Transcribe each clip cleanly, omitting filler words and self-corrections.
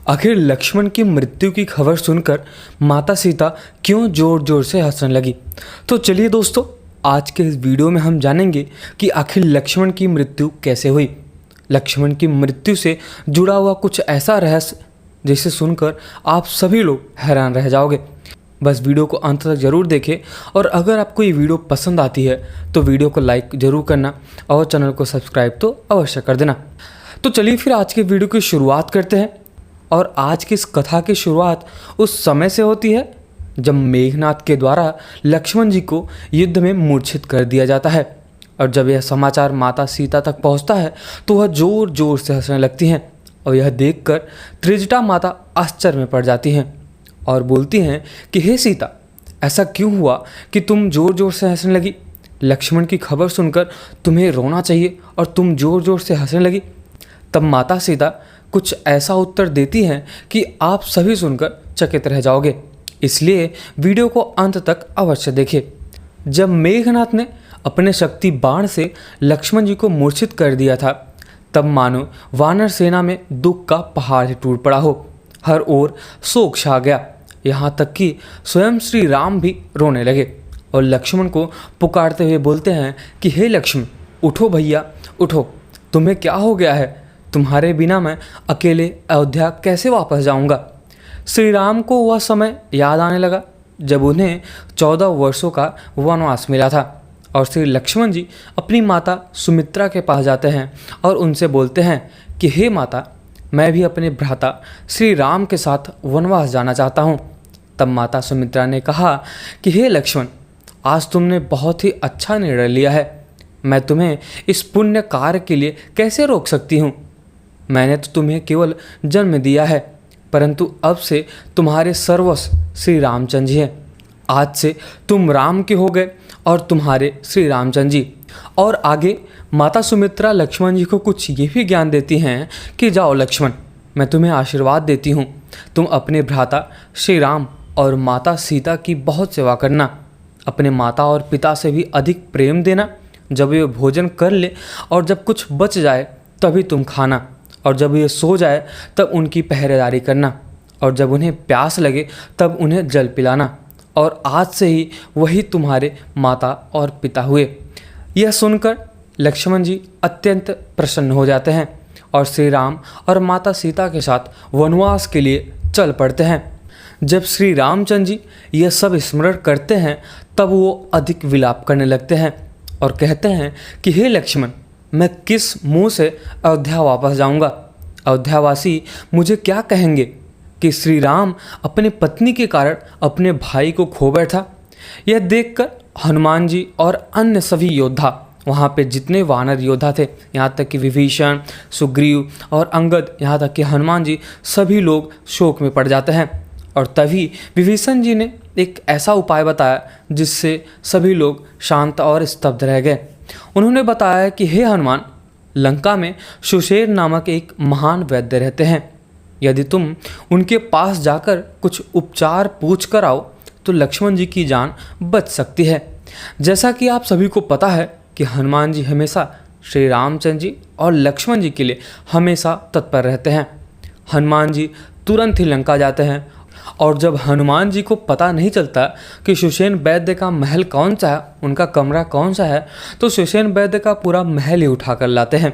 आखिर लक्ष्मण की मृत्यु की खबर सुनकर माता सीता क्यों जोर जोर से हंसने लगी। तो चलिए दोस्तों, आज के इस वीडियो में हम जानेंगे कि आखिर लक्ष्मण की मृत्यु कैसे हुई। लक्ष्मण की मृत्यु से जुड़ा हुआ कुछ ऐसा रहस्य जिसे सुनकर आप सभी लोग हैरान रह जाओगे। बस वीडियो को अंत तक जरूर देखें और अगर आपको ये वीडियो पसंद आती है तो वीडियो को लाइक जरूर करना और चैनल को सब्सक्राइब तो अवश्य कर देना। तो चलिए फिर आज के वीडियो की शुरुआत करते हैं। और आज की इस कथा की शुरुआत उस समय से होती है जब मेघनाद के द्वारा लक्ष्मण जी को युद्ध में मूर्छित कर दिया जाता है। और जब यह समाचार माता सीता तक पहुंचता है तो वह जोर जोर से हंसने लगती हैं और यह देखकर त्रिजटा माता आश्चर्य में पड़ जाती हैं और बोलती हैं कि हे सीता, ऐसा क्यों हुआ कि तुम जोर जोर से हंसने लगी। लक्ष्मण की खबर सुनकर तुम्हें रोना चाहिए और तुम जोर जोर से हंसने लगी। तब माता सीता कुछ ऐसा उत्तर देती हैं कि आप सभी सुनकर चकित रह जाओगे, इसलिए वीडियो को अंत तक अवश्य देखें। जब मेघनाथ ने अपने शक्ति बाण से लक्ष्मण जी को मूर्छित कर दिया था तब मानो वानर सेना में दुख का पहाड़ ही टूट पड़ा हो। हर ओर शोक छा गया, यहाँ तक कि स्वयं श्री राम भी रोने लगे और लक्ष्मण को पुकारते हुए बोलते हैं कि हे लक्ष्मण, उठो भैया उठो, तुम्हें क्या हो गया है। तुम्हारे बिना मैं अकेले अयोध्या कैसे वापस जाऊंगा। श्री राम को वह समय याद आने लगा जब उन्हें 14 वर्षों का वनवास मिला था और श्री लक्ष्मण जी अपनी माता सुमित्रा के पास जाते हैं और उनसे बोलते हैं कि हे माता, मैं भी अपने भ्राता श्री राम के साथ वनवास जाना चाहता हूँ। तब माता सुमित्रा ने कहा कि हे लक्ष्मण, आज तुमने बहुत ही अच्छा निर्णय लिया है। मैं तुम्हें इस पुण्य कार्य के लिए कैसे रोक सकती हूँ। मैंने तो तुम्हें केवल जन्म दिया है, परंतु अब से तुम्हारे सर्वस्व श्री रामचंद्र जी हैं। आज से तुम राम के हो गए और तुम्हारे श्री रामचंद्र जी। और आगे माता सुमित्रा लक्ष्मण जी को कुछ ये भी ज्ञान देती हैं कि जाओ लक्ष्मण, मैं तुम्हें आशीर्वाद देती हूँ, तुम अपने भ्राता श्री राम और माता सीता की बहुत सेवा करना। अपने माता और पिता से भी अधिक प्रेम देना। जब वे भोजन कर ले और जब कुछ बच जाए तभी तुम खाना, और जब ये सो जाए तब उनकी पहरेदारी करना, और जब उन्हें प्यास लगे तब उन्हें जल पिलाना। और आज से ही वही तुम्हारे माता और पिता हुए। यह सुनकर लक्ष्मण जी अत्यंत प्रसन्न हो जाते हैं और श्री राम और माता सीता के साथ वनवास के लिए चल पड़ते हैं। जब श्री रामचंद्र जी यह सब स्मरण करते हैं तब वो अधिक विलाप करने लगते हैं और कहते हैं कि हे लक्ष्मण, मैं किस मुंह से अयोध्या वापस जाऊंगा। अयोध्यावासी मुझे क्या कहेंगे कि श्री राम अपने पत्नी के कारण अपने भाई को खो बैठा। यह देखकर हनुमान जी और अन्य सभी योद्धा, वहाँ पे जितने वानर योद्धा थे, यहाँ तक कि विभीषण, सुग्रीव और अंगद, यहाँ तक कि हनुमान जी, सभी लोग शोक में पड़ जाते हैं। और तभी विभीषण जी ने एक ऐसा उपाय बताया जिससे सभी लोग शांत और स्तब्ध रह गए। उन्होंने बताया कि हे हनुमान, लंका में सुशेर नामक एक महान वैद्य रहते हैं। यदि तुम उनके पास जाकर कुछ उपचार पूछ कर आओ तो लक्ष्मण जी की जान बच सकती है। जैसा कि आप सभी को पता है कि हनुमान जी हमेशा श्री रामचंद्र जी और लक्ष्मण जी के लिए हमेशा तत्पर रहते हैं। हनुमान जी तुरंत ही लंका जाते हैं और जब हनुमान जी को पता नहीं चलता कि सुषेण वैद्य का महल कौन सा है, उनका कमरा कौन सा है, तो सुषेण वैद्य का पूरा महल ही उठा कर लाते हैं।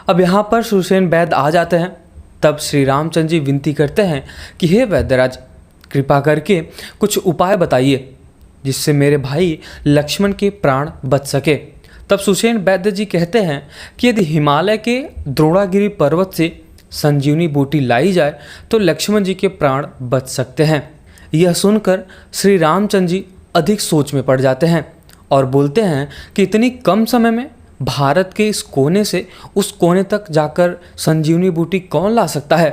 अब यहाँ पर सुषेण वैद्य आ जाते हैं। तब श्री रामचंद्र जी विनती करते हैं कि हे वैद्यराज, कृपा करके कुछ उपाय बताइए जिससे मेरे भाई लक्ष्मण के प्राण बच सके। तब सुषेण वैद्य जी कहते हैं कि यदि हिमालय के द्रोणागिरी पर्वत से संजीवनी बूटी लाई जाए तो लक्ष्मण जी के प्राण बच सकते हैं। यह सुनकर श्री रामचंद्र जी अधिक सोच में पड़ जाते हैं और बोलते हैं कि इतनी कम समय में भारत के इस कोने से उस कोने तक जाकर संजीवनी बूटी कौन ला सकता है।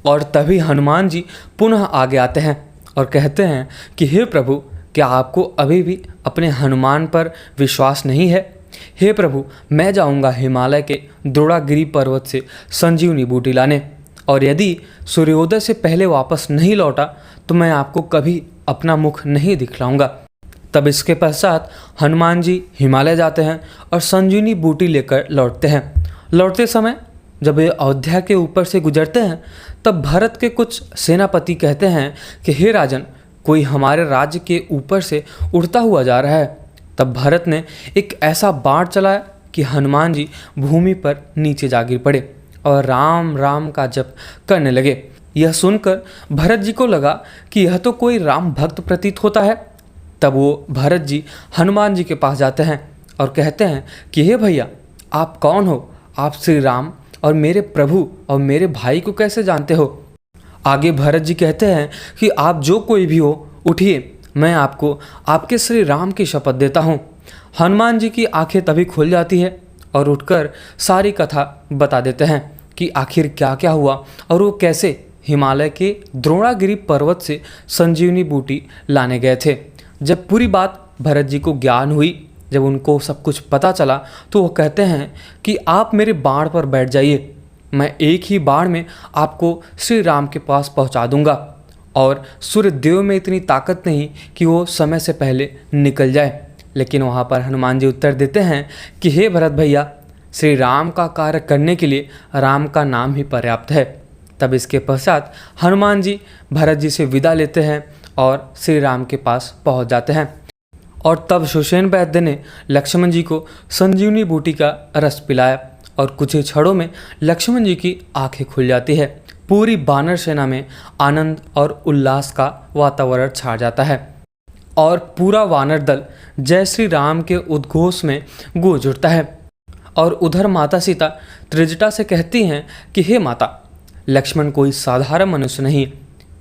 और तभी हनुमान जी पुनः आगे आते हैं और कहते हैं कि हे प्रभु, क्या आपको अभी भी अपने हनुमान पर विश्वास नहीं है। हे प्रभु, मैं जाऊंगा हिमालय के द्रोणागिरी पर्वत से संजीवनी बूटी लाने, और यदि सूर्योदय से पहले वापस नहीं लौटा तो मैं आपको कभी अपना मुख नहीं दिखलाऊंगा। तब इसके पश्चात हनुमान जी हिमालय जाते हैं और संजीवनी बूटी लेकर लौटते हैं। लौटते समय जब ये अयोध्या के ऊपर से गुजरते हैं तब भरत के कुछ सेनापति कहते हैं कि हे राजन, कोई हमारे राज्य के ऊपर से उड़ता हुआ जा रहा है। तब भरत ने एक ऐसा बाण चलाया कि हनुमान जी भूमि पर नीचे जा गिर पड़े और राम राम का जप करने लगे। यह सुनकर भरत जी को लगा कि यह तो कोई राम भक्त प्रतीत होता है। तब वो भरत जी हनुमान जी के पास जाते हैं और कहते हैं कि हे भैया, आप कौन हो? आप श्री राम और मेरे प्रभु और मेरे भाई को कैसे जानते हो? आगे भरत जी कहते हैं कि आप जो कोई भी हो, उठिए, मैं आपको आपके श्री राम की शपथ देता हूँ। हनुमान जी की आंखें तभी खुल जाती है और उठकर सारी कथा बता देते हैं कि आखिर क्या क्या हुआ और वो कैसे हिमालय के द्रोणागिरी पर्वत से संजीवनी बूटी लाने गए थे। जब पूरी बात भरत जी को ज्ञान हुई, जब उनको सब कुछ पता चला, तो वो कहते हैं कि आप मेरे बाण पर बैठ जाइए, मैं एक ही बाण में आपको श्री राम के पास पहुंचा दूंगा। और सूर्यदेव में इतनी ताकत नहीं कि वो समय से पहले निकल जाए। लेकिन वहाँ पर हनुमान जी उत्तर देते हैं कि हे भरत भैया, श्री राम का कार्य करने के लिए राम का नाम ही पर्याप्त है। तब इसके पश्चात हनुमान जी भरत जी से विदा लेते हैं और श्री राम के पास पहुँच जाते हैं। और तब सुषेण वैद्य ने लक्ष्मण जी को संजीवनी बूटी का रस पिलाया और कुछ ही क्षणों में लक्ष्मण जी की आंखें खुल जाती है। पूरी वानर सेना में आनंद और उल्लास का वातावरण छा जाता है और पूरा वानर दल जय श्री राम के उद्घोष में गूंज उठता है। और उधर माता सीता त्रिजटा से कहती हैं कि हे माता, लक्ष्मण कोई साधारण मनुष्य नहीं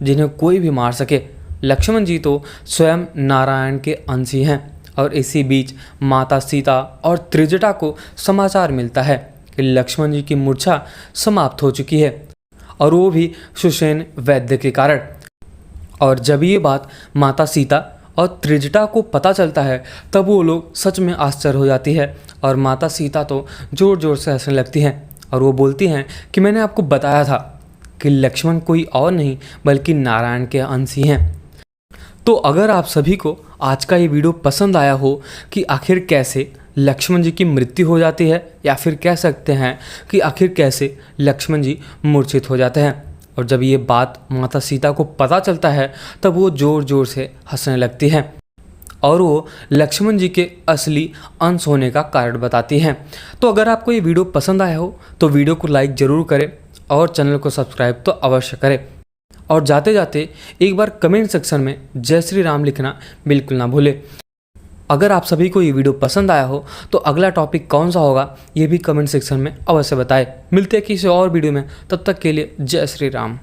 जिन्हें कोई भी मार सके। लक्ष्मण जी तो स्वयं नारायण के अंश ही हैं। और इसी बीच माता सीता और त्रिजटा को समाचार मिलता है कि लक्ष्मण जी की मूर्छा समाप्त हो चुकी है, और वो भी सुषेण वैद्य के कारण। और जब ये बात माता सीता और त्रिजटा को पता चलता है तब वो लोग सच में आश्चर्य हो जाती है। और माता सीता तो ज़ोर ज़ोर से हंसने लगती हैं और वो बोलती हैं कि मैंने आपको बताया था कि लक्ष्मण कोई और नहीं बल्कि नारायण के अंश ही हैं। तो अगर आप सभी को आज का ये वीडियो पसंद आया हो कि आखिर कैसे लक्ष्मण जी की मृत्यु हो जाती है, या फिर कह सकते हैं कि आखिर कैसे लक्ष्मण जी मूर्छित हो जाते हैं, और जब ये बात माता सीता को पता चलता है तब वो ज़ोर ज़ोर से हंसने लगती हैं और वो लक्ष्मण जी के असली अंश होने का कारण बताती हैं। तो अगर आपको ये वीडियो पसंद आया हो तो वीडियो को लाइक ज़रूर करें और चैनल को सब्सक्राइब तो अवश्य करें। और जाते जाते एक बार कमेंट सेक्शन में जय श्री राम लिखना बिल्कुल ना भूलें। अगर आप सभी को ये वीडियो पसंद आया हो तो अगला टॉपिक कौन सा होगा ये भी कमेंट सेक्शन में अवश्य बताएं। मिलते हैं किसी और वीडियो में, तब तक के लिए जय श्री राम।